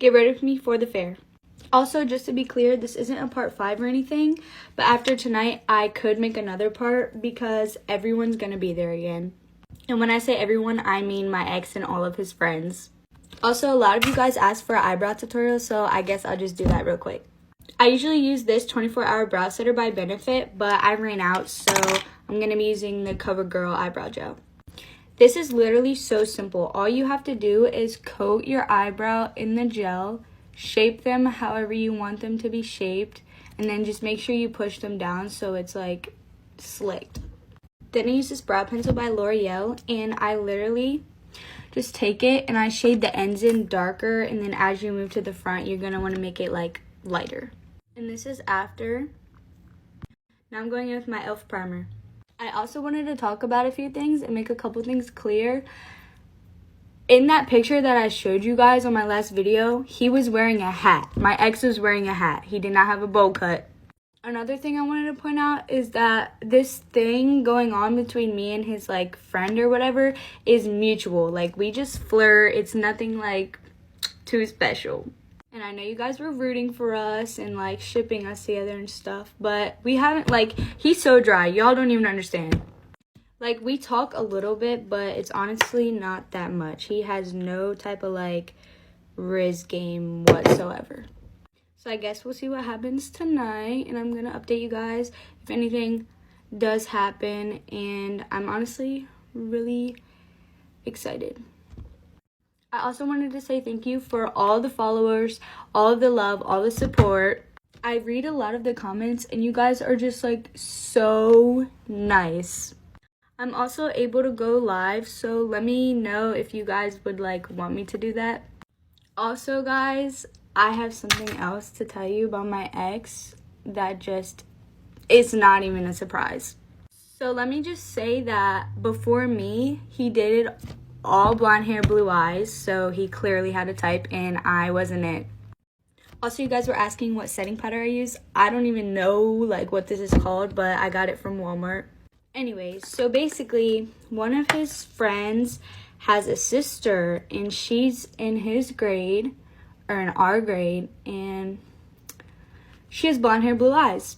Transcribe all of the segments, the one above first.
get ready with me for the fair. Also, just to be clear, this isn't a part 5 or anything, but after tonight, I could make another part because everyone's gonna be there again. And when I say everyone, I mean my ex and all of his friends. Also, a lot of you guys asked for an eyebrow tutorial, so I guess I'll just do that real quick. I usually use this 24-hour brow setter by Benefit, but I ran out, so I'm gonna be using the CoverGirl eyebrow gel. This is literally so simple. All you have to do is coat your eyebrow in the gel, shape them however you want them to be shaped, and then just make sure you push them down so it's like slicked. Then I use this brow pencil by L'Oreal, and I literally just take it and I shade the ends in darker, and then as you move to the front, you're gonna want to make it like lighter. And this is after. Now I'm going in with my e.l.f. primer. I also wanted to talk about a few things and make a couple things clear. In that picture that I showed you guys on my last video, he was wearing a hat. My ex was wearing a hat. He did not have a bowl cut. Another thing I wanted to point out is that this thing going on between me and his like friend or whatever is mutual. Like, we just flirt. It's nothing like too special. And I know you guys were rooting for us and like shipping us together and stuff, but we haven't, like, he's so dry. Y'all don't even understand. Like, we talk a little bit, but it's honestly not that much. He has no type of like riz game whatsoever. So I guess we'll see what happens tonight, and I'm going to update you guys if anything does happen, and I'm honestly really excited. I also wanted to say thank you for all the followers, all of the love, all the support. I read a lot of the comments, and you guys are just like so nice. I'm also able to go live, so let me know if you guys would like want me to do that. Also, guys, I have something else to tell you about my ex that just is not even a surprise. So let me just say that before me, he dated all blonde hair, blue eyes, so he clearly had a type, and I wasn't it. Also, you guys were asking what setting powder I use. I don't even know like what this is called, but I got it from Walmart. Anyways, so basically, one of his friends has a sister, and she's in his grade, or in our grade, and she has blonde hair, blue eyes.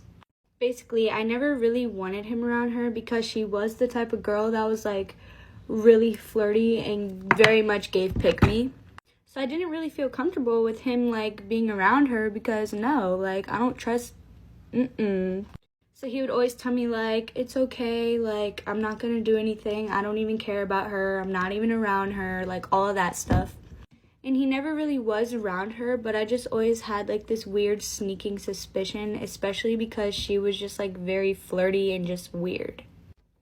Basically, I never really wanted him around her because she was the type of girl that was like really flirty and very much gave pick me. So I didn't really feel comfortable with him like being around her because no, like I don't trust, So he would always tell me like, it's okay, like I'm not gonna do anything, I don't even care about her, I'm not even around her, like all of that stuff. And he never really was around her, but I just always had like this weird sneaking suspicion, especially because she was just like very flirty and just weird.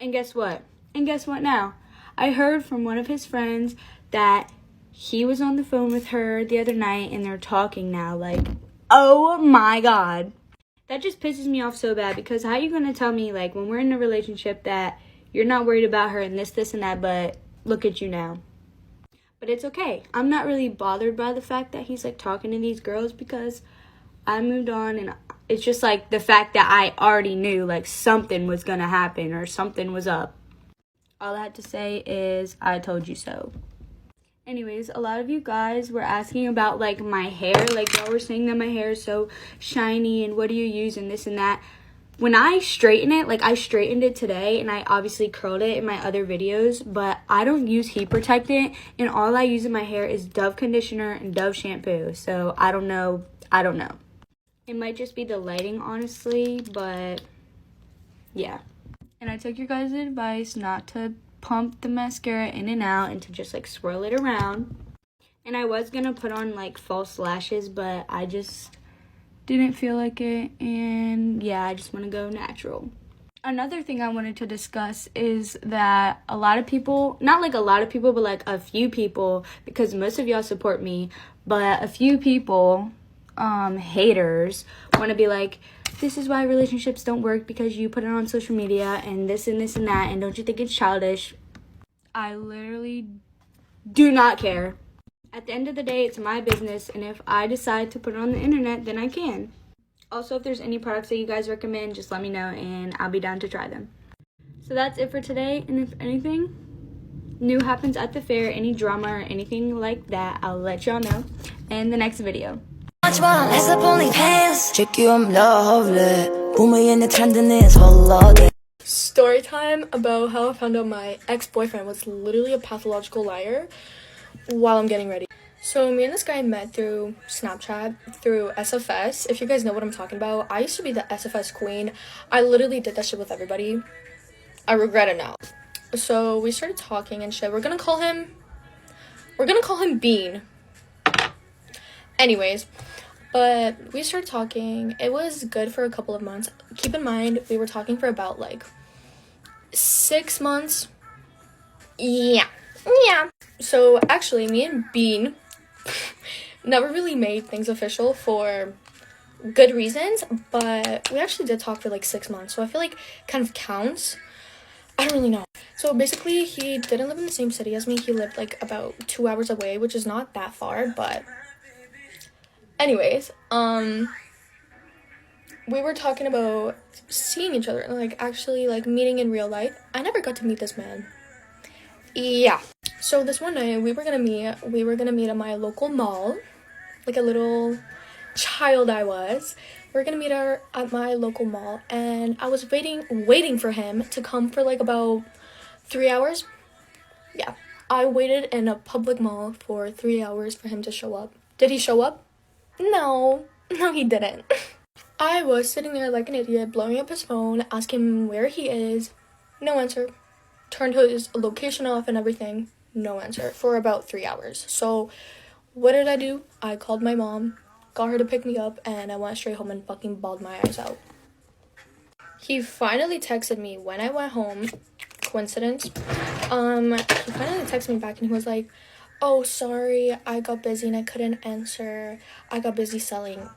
And guess what? Now? I heard from one of his friends that he was on the phone with her the other night and they're talking now. Like, oh my God. That just pisses me off so bad, because how are you going to tell me like when we're in a relationship that you're not worried about her and this and that, but look at you now. But it's okay. I'm not really bothered by the fact that he's like talking to these girls because I moved on, and it's just like the fact that I already knew like something was gonna happen or something was up. All I had to say is I told you so. Anyways, a lot of you guys were asking about like my hair. Like y'all were saying that my hair is so shiny and what do you use and this and that. When I straighten it, like I straightened it today and I obviously curled it in my other videos, but I don't use heat protectant, and all I use in my hair is Dove conditioner and Dove shampoo. So I don't know. It might just be the lighting, honestly, but yeah. And I took your guys' advice not to pump the mascara in and out and to just like swirl it around. And I was gonna put on like false lashes, but I just didn't feel like it, and yeah, I just want to go natural. Another thing I wanted to discuss is that a lot of people, not like a lot of people, but like a few people, because most of y'all support me, but a few people, haters, want to be like, this is why relationships don't work because you put it on social media and this and that, and don't you think it's childish? I literally do not care. At the end of the day, it's my business, and if I decide to put it on the internet, then I can. Also, if there's any products that you guys recommend, just let me know, and I'll be down to try them. So that's it for today, and if anything, new happens at the fair, any drama or anything like that, I'll let y'all know in the next video. Story time about how I found out my ex-boyfriend was literally a pathological liar while I'm getting ready. So me and this guy met through Snapchat, through SFS. If you guys know what I'm talking about, I used to be the SFS queen. I literally did that shit with everybody. I regret it now. So we started talking and shit. We're gonna call him Bean. Anyways, but we started talking. It was good for a couple of months. Keep in mind, we were talking for about like 6 months. Yeah. So actually, me and Bean never really made things official for good reasons, but we actually did talk for like 6 months. So I feel like kind of counts. I don't really know. So basically, he didn't live in the same city as me. He lived like about 2 hours away, which is not that far, but anyways, we were talking about seeing each other and like actually like meeting in real life. I never got to meet this man. Yeah. So this one night we were gonna meet at my local mall, like a little child I was. We were gonna meet at my local mall, and I was waiting for him to come for like about 3 hours. Yeah, I waited in a public mall for 3 hours for him to show up. Did he show up? No, he didn't. I was sitting there like an idiot, blowing up his phone, asking him where he is. No answer. Turned his location off and everything. No answer for about 3 hours. So what did I do? I called my mom, got her to pick me up, and I went straight home and fucking bawled my eyes out. He finally texted me when I went home. Coincidence. He finally texted me back and he was like, "Oh, sorry, I got busy and I couldn't answer. I got busy selling."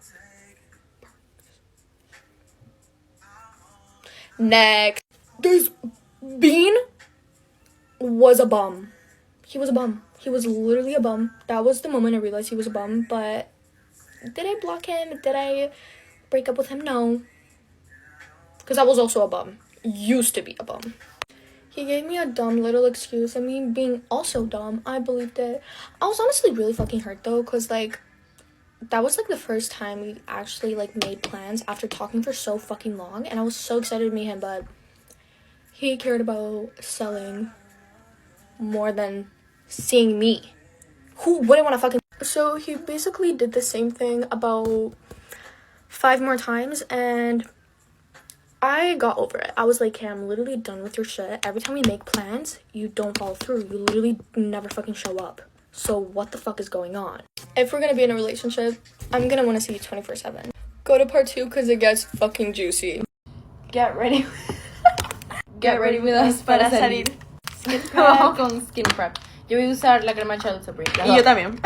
Next. This Bean was a bum. He was a bum. He was literally a bum. That was the moment I realized he was a bum, but did I block him? Did I break up with him? No. Because I was also a bum. Used to be a bum. He gave me a dumb little excuse, and me being also dumb, I believed it. I was honestly really fucking hurt though, because like that was like the first time we actually like made plans after talking for so fucking long, and I was so excited to meet him, but he cared about selling more than seeing me. Who wouldn't want to fucking... So he basically did the same thing about 5 more times, and I got over it. I was like, hey, I'm literally done with your shit. Every time we make plans, you don't follow through. You literally never fucking show up. So what the fuck is going on? If we're gonna be in a relationship, I'm gonna want to see you 24/7. Go to part 2 because it gets fucking juicy. Get ready. Get ready with us para salir. Skin Vamos con skin prep. Yo voy a usar la crema Charlotte Tilbury. Y yo también.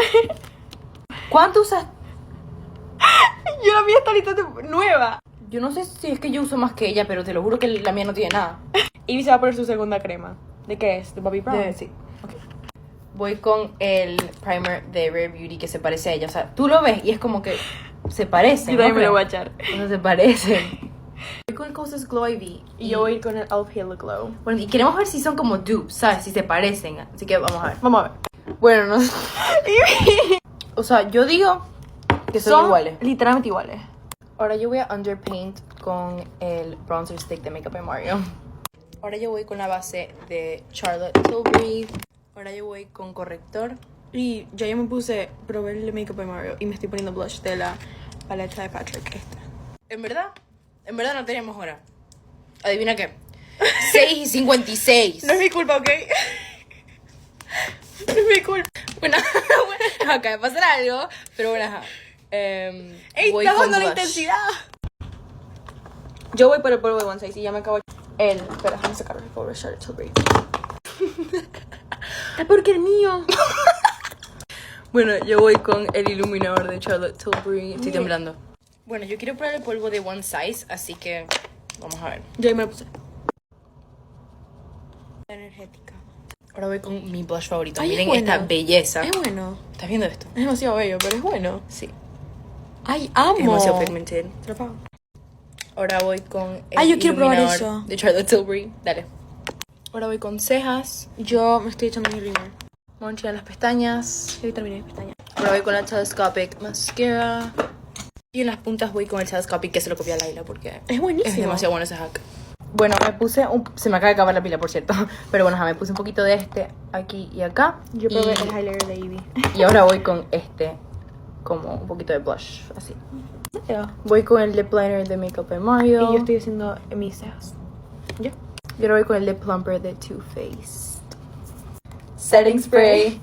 ¿Cuánto usas? Yo la mía está ahorita nueva. Yo no sé si es que yo uso más que ella, pero te lo juro que la mía no tiene nada. Ivy se va a poner su segunda crema. ¿De qué es? ¿De Bobbi Brown? Sí. Okay. Voy con el primer de Rare Beauty que se parece a ella. O sea, tú lo ves y es como que se parecen. Yo también me lo voy a echar. O sea, se parecen. Voy con cosas Glow Ivy. Y yo voy a ir con el Elf Halo Glow. Bueno, y queremos ver si son como dupes, ¿sabes? Si se parecen. Así que vamos a ver. Vamos a ver. Bueno, no sé. O sea, yo digo que son iguales. Literalmente iguales. Ahora yo voy a underpaint con el bronzer stick de Makeup by Mario. Ahora yo voy con la base de Charlotte Tilbury. Ahora yo voy con corrector. Y yo me puse, probé el Makeup by Mario y me estoy poniendo blush de la paleta de Patrick. En verdad no teníamos hora. Adivina qué. 6:56. No es mi culpa, ¿ok? No es mi culpa. Bueno, acaba de pasar algo, pero bueno, ajá. ¡Ey, voy está con bajando la blush. intensidad! Yo voy por el polvo de One Size y ya me acabo el... Espera, déjame sacar el polvo de Charlotte Tilbury. ¡Es porque el mío! Bueno, yo voy con el iluminador de Charlotte Tilbury. Estoy temblando. Bueno, yo quiero probar el polvo de One Size, así que vamos a ver. Yo ahí me lo puse. Energética. Ahora voy con mi blush favorito. Ay, Miren es esta bueno. belleza. Es bueno. ¿Estás viendo esto? Es demasiado bello, pero es bueno. Sí. ¡Ay, amo! Es demasiado pigmented. Te lo pago. Ahora voy con el Ay, yo quiero probar iluminador eso. de Charlotte Tilbury. Dale. Ahora voy con cejas. Yo me estoy echando mi rímel. Voy a enchillar las pestañas. Yo terminé mis pestañas. Ahora voy con la telescopic mascara. Y en las puntas voy con el telescopic, que se lo copié a Laila porque Es buenísimo. es demasiado bueno ese hack. Bueno, me puse se me acaba de acabar la pila, por cierto. Pero bueno, me puse un poquito de este aquí y acá. Yo probé y, el highlighter de Ivy. y ahora voy con este, como un poquito de blush, así. Voy con el lip liner de Makeup by Mario. Y yo estoy haciendo mis cejas. ¿Ya? Y ahora voy con el lip plumper de Too Faced. Setting spray.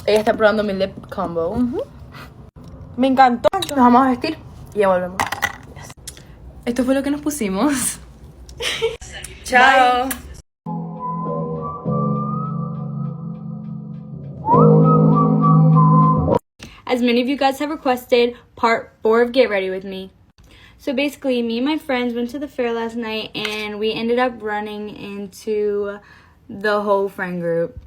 Ella está probando mi lip combo. Me encantó. Nos vamos a vestir y ya volvemos. Yes. Esto fue lo que nos pusimos. Chao. As many of you guys have requested, part 4 of Get Ready With Me. So basically, me and my friends went to the fair last night and we ended up running into the whole friend group.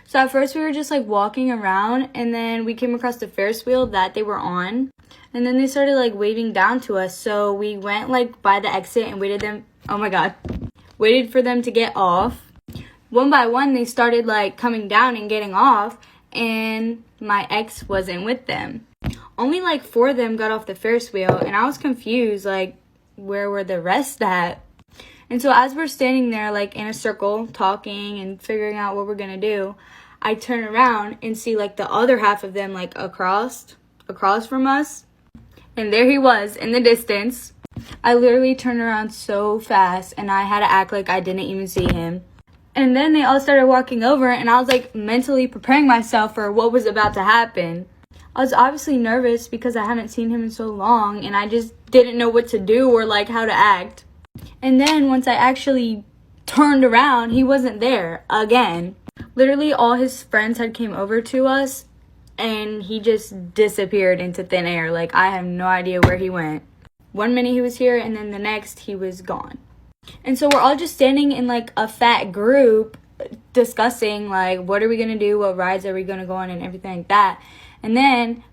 So at first we were just like walking around and then we came across the Ferris wheel that they were on. And then they started like waving down to us. So we went like by the exit and waited for them to get off. One by one, they started like coming down and getting off. And my ex wasn't with them. Only like 4 of them got off the Ferris wheel and I was confused, like where were the rest at? And so as we're standing there like in a circle talking and figuring out what we're gonna do, I turn around and see like the other half of them like across from us, and there he was in the distance. I literally turned around so fast and I had to act like I didn't even see him. And then they all started walking over and I was like mentally preparing myself for what was about to happen. I was obviously nervous because I haven't seen him in so long and I just didn't know what to do or like how to act. And then once I actually turned around, he wasn't there again. Literally all his friends had came over to us and he just disappeared into thin air. Like I have no idea where he went. 1 minute he was here and then the next he was gone. And so we're all just standing in like a fat group discussing like what are we gonna do, what rides are we gonna go on and everything like that. And then